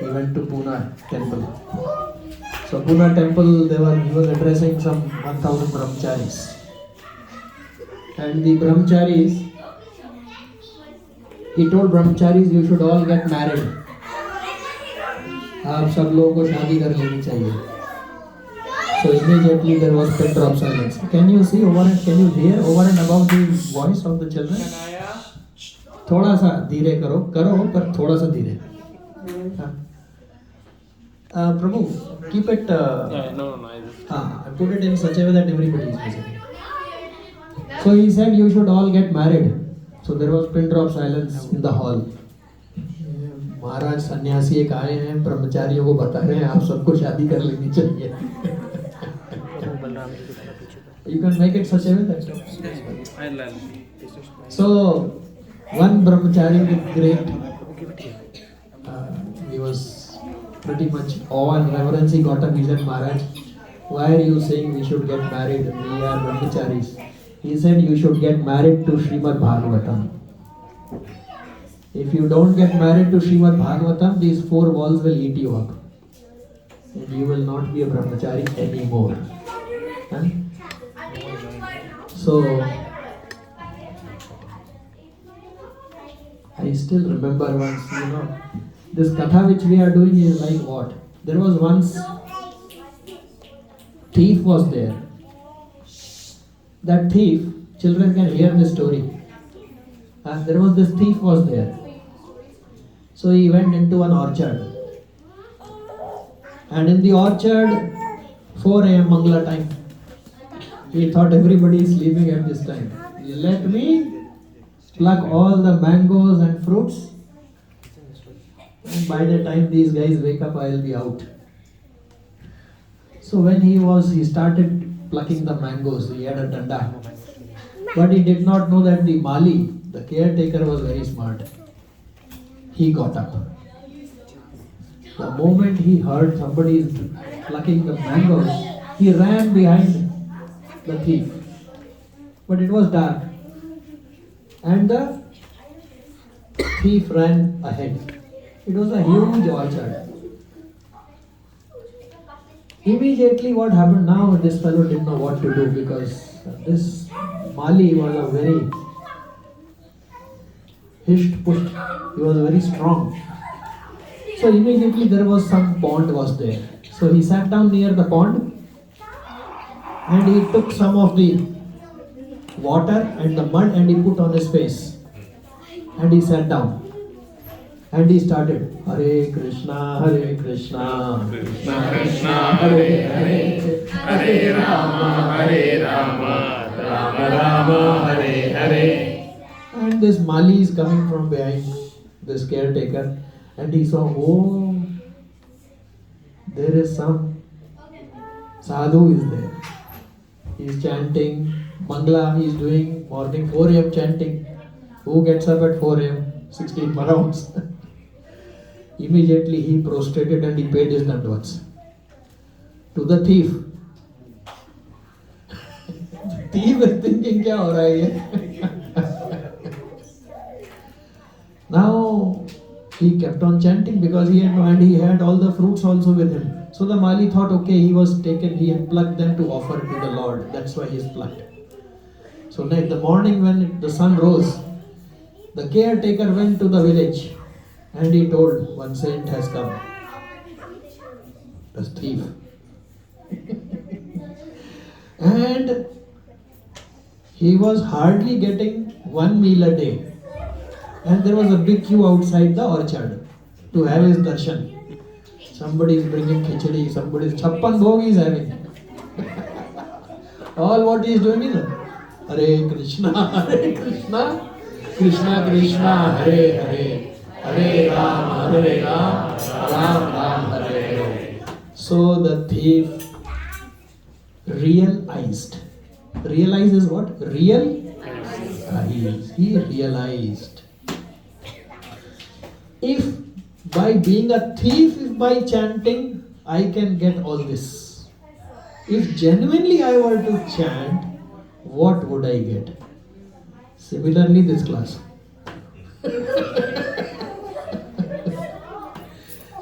He went to Pune temple. So Pune temple, he was addressing some 1000 Brahmacharis. And the Brahmacharis, he told Brahmacharis, you should all get married. आप सब लोगों को शादी कर लेनी चाहिए. So immediately there was pin drop silence. Can you see over and can you hear over and above the voice of the children? थोड़ा सा धीरे करो पर थोड़ा सा धीरे. Prabhu, keep it. Put it in such a way that everybody is listening. So he said you should all get married. So there was pin drop silence in the hall. महाराज सन्यासी एक आए हैं, ब्रह्मचारियों को बता रहे हैं आप सबको शादी कर लेनी चाहिए. You can make it such a way that. So one brahmachari with great, he was pretty much awe and reverence. He got up. He said, Maharaj, why are you saying we should get married? We are brahmacharis. He said you should get married to Srimad Bhagavatam. If you don't get married to Srimad Bhagavatam, these four walls will eat you up. And you will not be a brahmachari anymore. Huh? So, I still remember once, this katha which we are doing is like what? There was once, thief was there. That thief, children can hear the story. There was this thief was there. So he went into an orchard. And in the orchard, 4 a.m. Mangala time. He thought everybody is sleeping at this time. Let me pluck all the mangoes and fruits. And by the time these guys wake up, I will be out. So when he started plucking the mangoes, he had a danda. But he did not know that the Mali, the caretaker, was very smart. He got up. The moment he heard somebody is plucking the mangoes, he ran behind the thief. But it was dark. And the thief ran ahead. It was a huge orchard. Immediately what happened now, this fellow didn't know what to do because this Mali was a very hished-pushed. He was very strong. So immediately there was some pond was there. So he sat down near the pond and he took some of the water and the mud and he put on his face. And he sat down. And he started, Hare Krishna, Krishna Krishna, Hare Hare, Hare Rama, Rama Rama, Hare Hare. And this Mali is coming from behind this caretaker. And he saw, oh, there is some sadhu is there. He is chanting, Mangala he is doing, morning 4 a.m. chanting. Who gets up at 4 a.m.? 16 rounds. Immediately he prostrated and he paid his dandavats to the thief. Thief is thinking, kya ho raha hai? Now he kept on chanting because he had all the fruits also with him. So the Mali thought, okay, he had plucked them to offer to the Lord. That's why he is plucked. So in the morning when the sun rose, the caretaker went to the village and he told, one saint has come. The thief. And he was hardly getting 1 meal a day. And there was a big queue outside the orchard to have his darshan. Somebody is bringing khichdi, somebody is chappan bhog he is having. All what he is doing is Hare Krishna, Krishna Krishna, Hare Hare, Hare Ram, Ram Ram, Hare Hare. So the thief realized. Realize is what? He realized. If by being a thief, if by chanting, I can get all this. If genuinely I were to chant, what would I get? Similarly, this class.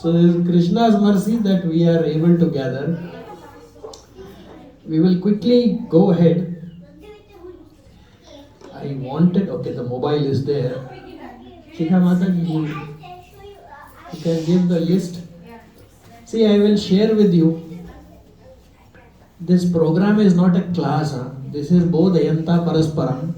So it is Krishna's mercy that we are able to gather. We will quickly go ahead. I wanted, okay, the mobile is there. Shikha Mata, you can give the list. See, I will share with you. This program is not a class. This is Bodhayanta Parasparam.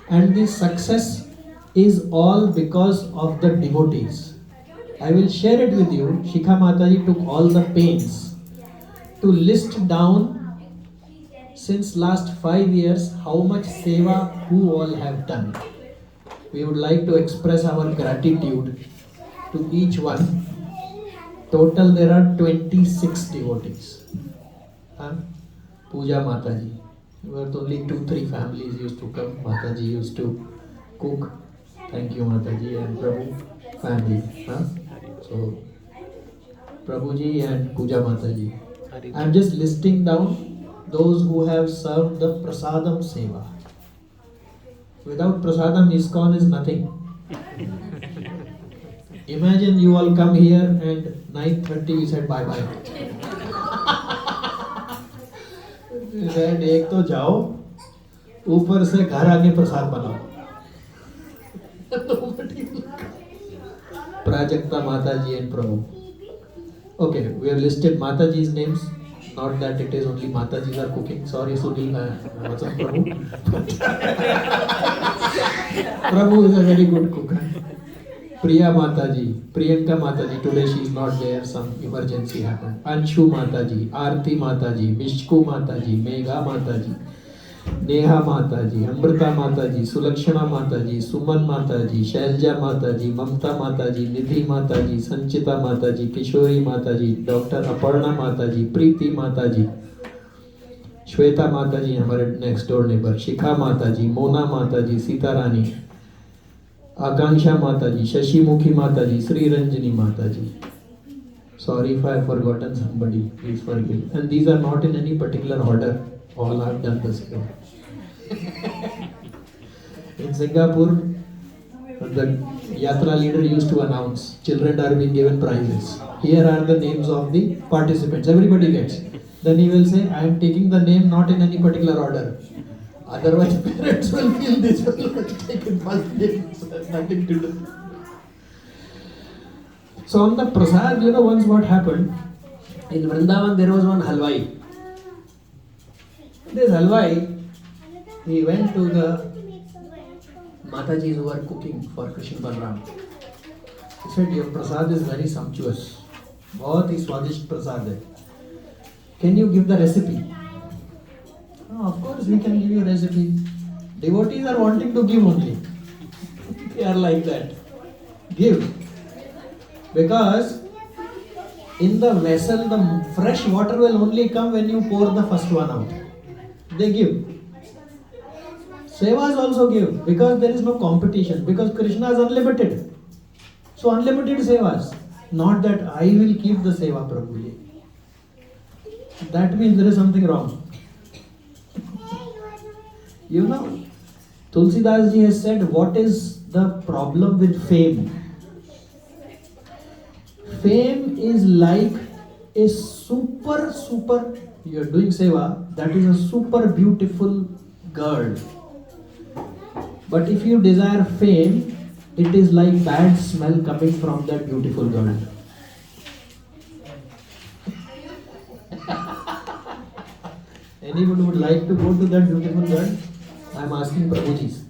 And this success is all because of the devotees. I will share it with you. Shikha Mataji took all the pains to list down since last 5 years how much seva who all have done. We would like to express our gratitude to each one. Total there are 26 devotees. Puja Mataji. Where only 2-3 families used to come. Mataji used to cook. Thank you Mataji and Prabhu family. So Prabhuji and Puja Mataji. I am just listing down those who have served the prasadam seva. Without prasadam, ISKCON is nothing. Imagine you all come here and 9:30 we said bye bye. We said एक तो जाओ, ऊपर से घर आके प्रसाद बनाओ. Prajakta Mataji and Prabhu. Okay, we have listed Mataji's names. Not that it is only Matajis are cooking. Sorry, Sunil, what's up, Prabhu? Prabhu is a very good cook. Priya Mataji, Priyanka Mataji, today she is not there, some emergency happened. Anshu Mataji, Aarti Mataji, Mishku Mataji, Megha Mataji, Neha Mataji, Amrita Mataji, Sulakshana Mataji, Suman Mataji, Shailja Mataji, Mamta Mataji, Nidhi Mataji, Sanchita Mataji, Kishori Mataji, Dr. Aparna Mataji, Preeti Mataji, Shweta Mataji, our next door neighbor, Shikha Mataji, Mona Mataji, Sita Rani, Akanksha Mataji, Shashimukhi Mataji, Sri Ranjani Mataji. Sorry if I have forgotten somebody, please forgive. And these are not in any particular order. All have done the same. In Singapore, the Yatra leader used to announce, children are being given prizes. Here are the names of the participants. Everybody gets. Then he will say, I am taking the name not in any particular order. Otherwise, parents will feel this will have taken first name. So has nothing to do. So on the prasad, once what happened? In Vrindavan, there was one halwai. This halwai, he went to the Matajis who were cooking for Krishna Balram. He said, your prasad is very sumptuous. बहुत ही स्वादिष्ट प्रसाद है. Can you give the recipe? Oh, of course we can give you a recipe. Devotees are wanting to give only. They are like that. Give. Because in the vessel, the fresh water will only come when you pour the first one out. They give. Sevas also give because there is no competition. Because Krishna is unlimited. So unlimited sevas. Not that I will keep the seva, Prabhuji. That means there is something wrong. Tulsidas ji has said, what is the problem with fame? Fame is like a super, you are doing seva, that is a super beautiful girl. But if you desire fame, it is like bad smell coming from that beautiful girl. Anyone would like to go to that beautiful girl? I am asking Prabhuji's.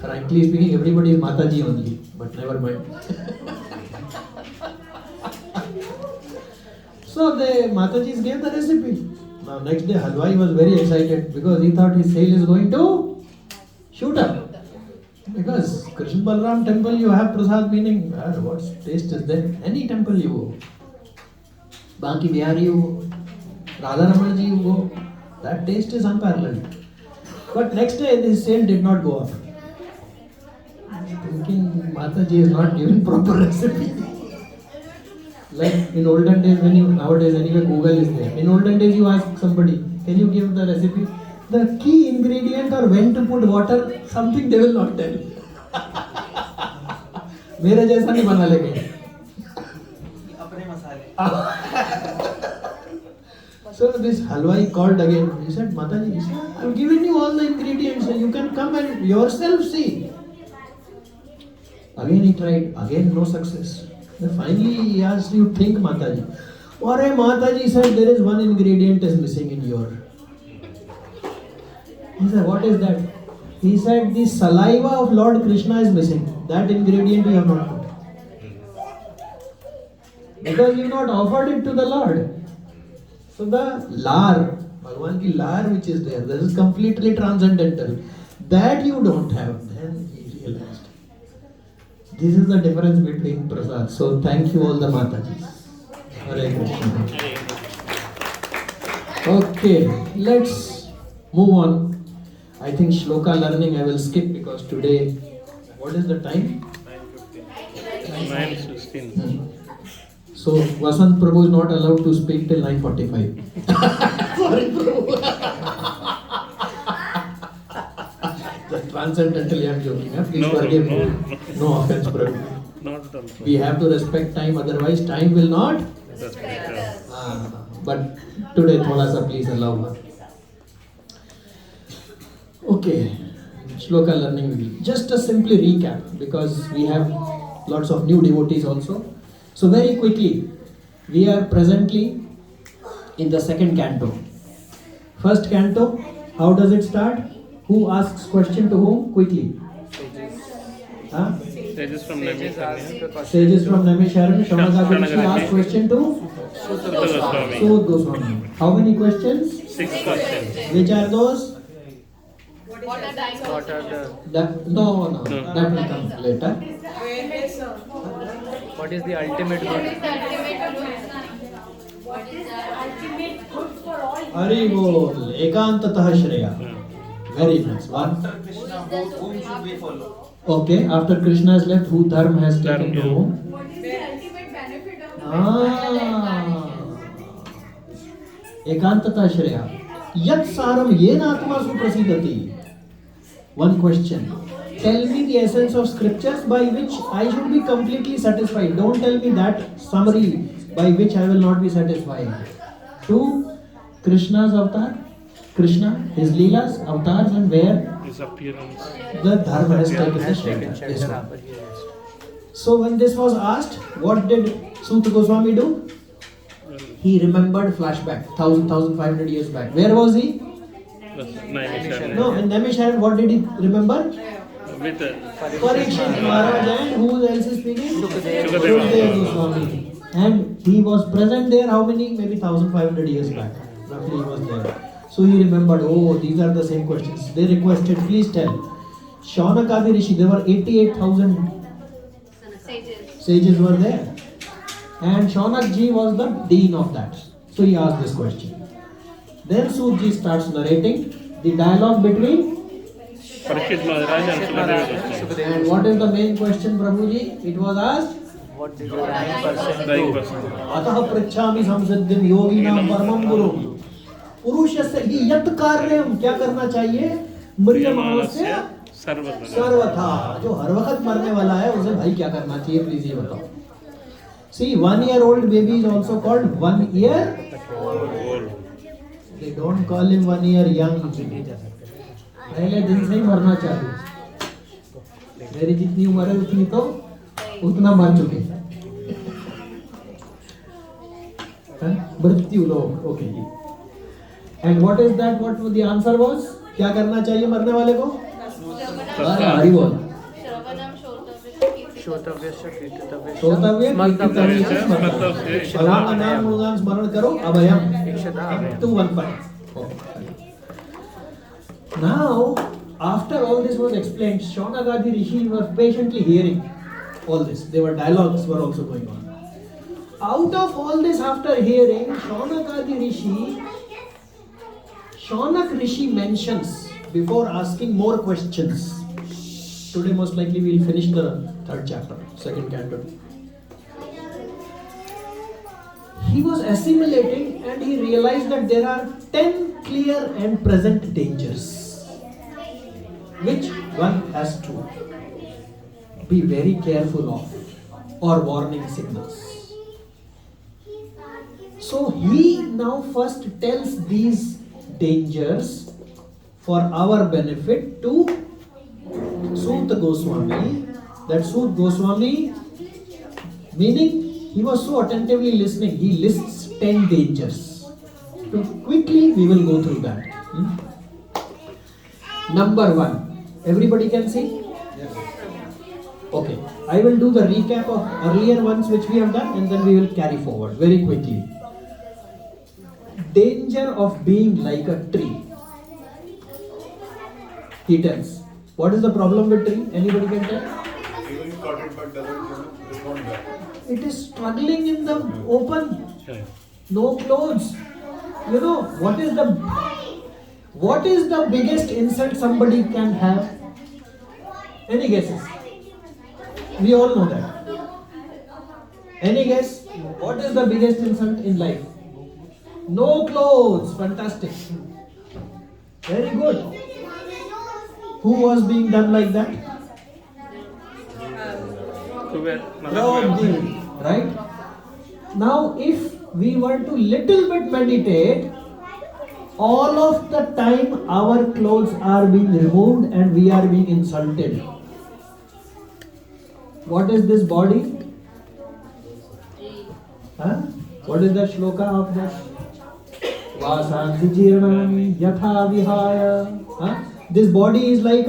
Frankly speaking, everybody is Mataji only, but never mind. So the Matajis gave the recipe. Now next day Halwai was very excited because he thought his sale is going to shoot up. Because Krishna Balram temple you have prasad, meaning what taste is there? Any temple you go. Baki Bihari you go. Radha Raman ji you go. That taste is unparalleled. But next day this sale did not go up. Thinking Mataji is not giving proper recipe. Like in olden days, nowadays anyway Google is there. In olden days you ask somebody, can you give the recipe? The key ingredient or when to put water, something they will not tell. मेरे जैसा नहीं बना लेंगे. अपने मसाले. So this halwai called again. He said, Mataji, he said, I've given you all the ingredients and you can come and yourself see. Again he tried, again no success. Then finally he asked, you think, Mataji? Or Mataji said, there is one ingredient is missing in your. He said, what is that? He said, the saliva of Lord Krishna is missing. That ingredient you have not put. Because you have not offered it to the Lord. So the lar, Bhagavan ki lar which is there, this is completely transcendental. That you don't have. Then he realized. This is the difference between prasad. So thank you all the Matajis. Hare Krishna. Okay, let's move on. I think shloka learning I will skip because today, what is the time? 9:16. So Vasant Prabhu is not allowed to speak till 9:45. Sorry Prabhu. Just transcendentally I am joking. Please forgive me. No offense Prabhu. Not at all. We have to respect time, otherwise time will not. Respect us. But today thoda sa please allow. Okay, shloka learning. Just a simply recap because we have lots of new devotees also. So very quickly, we are presently in the second canto. First canto, how does it start? Who asks question to whom? Quickly. Sages from Naimisharanya. Sages from Naimisharanya. Shaunaka asked question to Sutta Goswami. Sutta Goswami. How many questions? 6 questions. Which are those? What are the No, that will come later. What is the ultimate good? Hari Bol, Ekantataha Shreya. Very nice. One. After Krishna, whom should we follow? Okay, after Krishna has left, who dharma has taken to Dharma. whom? What is the ultimate benefit of the Ekantata Shreya. Yat saram yena atma suprasidati. One question. Tell me the essence of scriptures by which I should be completely satisfied. Don't tell me that summary by which I will not be satisfied. 2. Krishna's avatar. Krishna, his leelas, avatars, and where His appearance. the dharma has taken the shelter. This one. So when this was asked, what did Sutta Goswami do? He remembered flashback, 1500 years back. Where was he? Naimisharanya. No, in Naimisharanya, what did he remember? With Parikshit Maharaj, and who else is speaking? Shukadeva. Shukadeva Goswami. And he was present there how many? Maybe 1500 years back. Roughly he was there. So he remembered, oh, these are the same questions. They requested, please tell. Shaunakadi Rishi, there were 88,000 sages were there. And Shaunak ji was the dean of that. So he asked this question. Then Sud ji starts narrating the dialogue between. Parikshit Maharaj and Shukadeva Goswami. And what is the main question, Prabhuji? It was asked. What did the 9% do? 9%. अतः पृच्छामि संसिद्धिं योगिनां परमं गुरुं पुरुषस्य हि यत् कार्यं क्या करना चाहिए म्रियमाणस्य सर्वथा जो हर वक्त मरने वाला है उसे भाई क्या करना चाहिए प्लीज ये बताओ See, 1 year old baby is also called 1 year Old. they don't call him 1 year young पहले दिन से ही मरना चाहिए मेरी जितनी उम्र है उतनी तो उतना मर चुके मृत्यु लोग okay ji and what is that what the answer was क्या करना चाहिए मरने वाले को हरि बोल श्रोतव्य कीर्तव्य श्रोतव्य कीर्तव्य भगवान का नाम गुणगान स्मरण करो अभयम 215 Now after all this was explained Shaunakadi Rishi was patiently hearing all this. There were dialogues were also going on. Out of all this, after hearing, Shaunak Rishi mentions before asking more questions. Today, most likely, we will finish the third chapter, second canto. he was assimilating and he realized that there are 10 clear and present dangers, which one has to be very careful of, or warning signals. So he now first tells these dangers for our benefit to Sut Goswami. That Sut Goswami, meaning he was so attentively listening, he lists 10 dangers. So quickly we will go through that. Number 1. Everybody can see? Okay. I will do the recap of earlier ones which we have done and then we will carry forward very quickly. Danger of being like a tree. He tells. What is the problem with tree? Anybody can tell? Even if got it but doesn't respond back. It is struggling in the open. Okay. No clothes. You know, what is the biggest insult somebody can have? Any guesses? We all know that. Any guess? What is the biggest insult in life? No clothes. Fantastic. Very good. Who was being done like that? To wear. Draupadi, right? Now, if we were to little bit meditate, all of the time our clothes are being removed and we are being insulted. What is this body? Huh? What is the shloka of that? Vasansi jirnam yatha vihaya. Huh? This body is like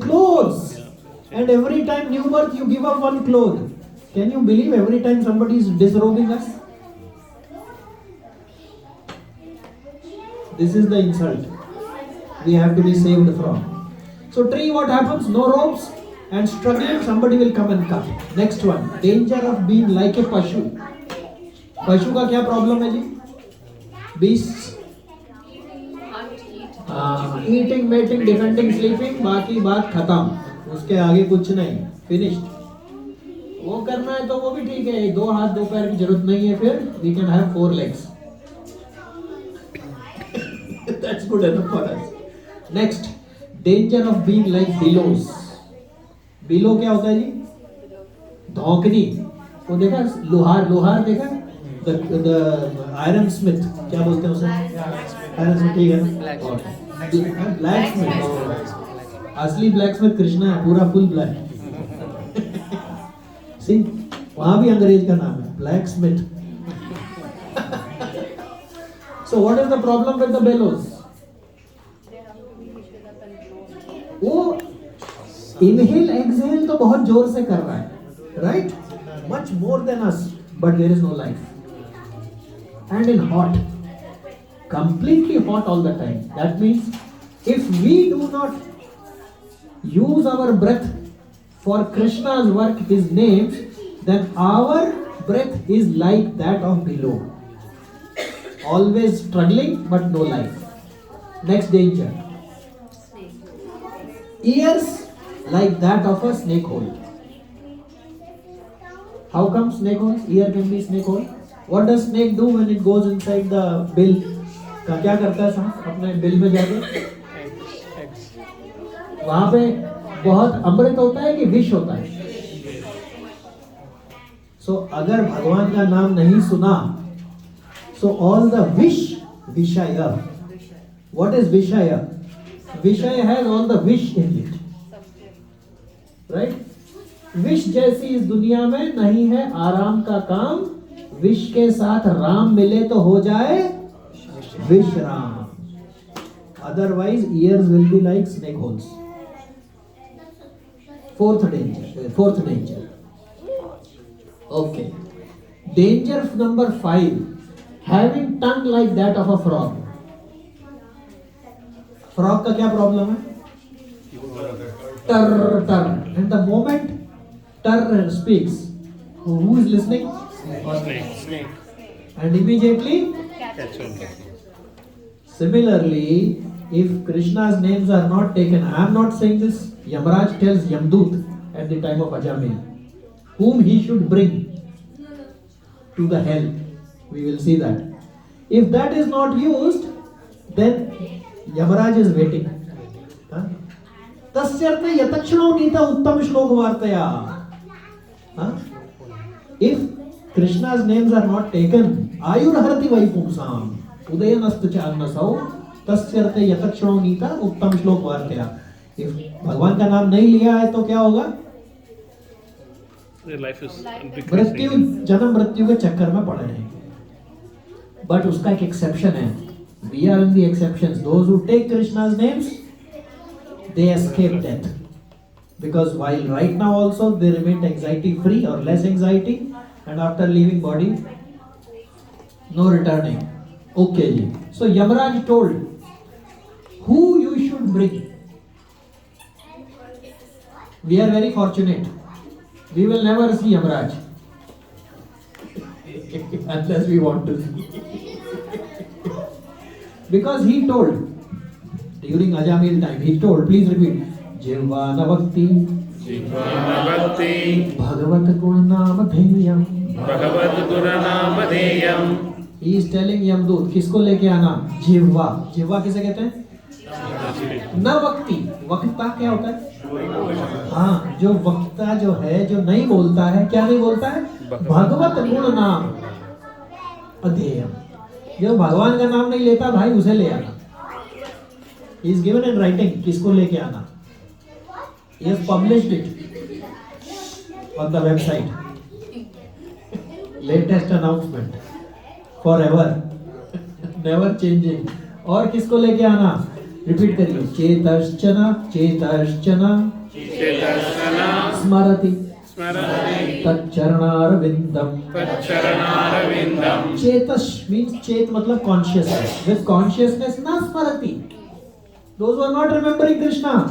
clothes. And every time new birth you give up one cloth. Can you believe every time somebody is disrobing us? This is the insult we have to be saved from. So tree, what happens? No ropes and struggling, somebody will come and cut. Next one, danger of being like a pashu. Pashu का क्या problem है जी? Beasts. Eating, mating, defending, sleeping, बाकी बात खत्म. उसके आगे कुछ नहीं. Finished. वो करना है तो वो भी ठीक है. 2 हाथ 2 पैर की जरूरत नहीं है. फिर we can have 4 legs. That's good enough for us. Next, danger of being like billows. Billow क्या होता है जी? धौंकनी. वो देखा? लोहार देखा? The iron smith. क्या बोलते हैं उसे? Iron smith ठीक है ना? Blacksmith. असली blacksmith कृष्णा है, पूरा full black. See, वहाँ भी अंग्रेज का नाम है, blacksmith. So what is the problem with the bellows? वो inhale exhale तो बहुत जोर से कर रहा है, right? Much more than us, but there is no life. And in hot, completely hot all the time. That means if we do not use our breath for Krishna's work, his names, then our breath is like that of below. Always struggling but no life. Next danger. Ears like that of a snake hole. How come snake hole? Ear can be snake hole. What does snake do when it goes inside the bill? क्या करता है सांप अपने bill में जाके? वहाँ पे बहुत अमृत होता है कि विष होता है? So अगर भगवान का नाम नहीं सुना, so all the vishaya. What is vishaya? Vishaya has all the wish in it. Right? विष जैसी इस दुनिया में नहीं है आराम का काम. विष के साथ राम मिले तो हो जाए विश्राम. Otherwise ears will be like snake holes. Fourth danger. Okay. Danger number 5. Having tongue like that of a frog. Frog का क्या problem है? Tar. And the moment tar speaks, who is listening? Snake. And immediately, Catch on. similarly, if Krishna's names are not taken, I am not saying this. Yamaraj tells Yamdut at the time of Ajamil whom he should bring. to the hell. We will see that. If that is not used, then Yamaraj is waiting. Tasyartha yatakshano nita uttam shlok vartaya. If Krishna's names are not taken, ayurharati vaipumsam udayanastu charnasau tasyartha yatakshano nita uttam shlok vartaya. If भगवान का नाम नहीं लिया है तो क्या होगा? Their life is मृत्यु, decreasing. जन्म मृत्यु के चक्कर में पड़े रहेंगे. बट उसका एक एक्सेप्शन है. We are in the exceptions. Those who take Krishna's names, they escape death. Because while right now also they remain anxiety free or less anxiety, and after leaving body, no returning. Okay ji. So Yamaraj told who you should bring. We are very fortunate. We will never see Yamaraj unless we want to see. Because he told during Ajamil time, he told, please repeat, Jivana Bhakti Bhakti Bhagavat Gurnamadheyam. Bhagavad Guranamadheyam. He is telling Yamdut, किसको लेके आना? जिह्वा. जिह्वा किसे कहते हैं? न वक्ति. वक्ता क्या होता है? हाँ, जो वक्ता जो है, जो नहीं बोलता है, क्या नहीं बोलता है? भगवत गुण नाम अध्ययम. जो भगवान का नाम नहीं लेता भाई, उसे ले आना. He is given in writing, किसको लेके आना. He has published it on the website. Latest announcement, forever, never changing. और किसको लेके आना? रिपीट करिए. चेतश्चना चेतश्चना Chetasana स्मरति Smarati तच्चरणारविंदम. Taccharanarvindam. चेतस means चेत मतलब consciousness. With consciousness na स्मरति. Those who are not remembering Krishna,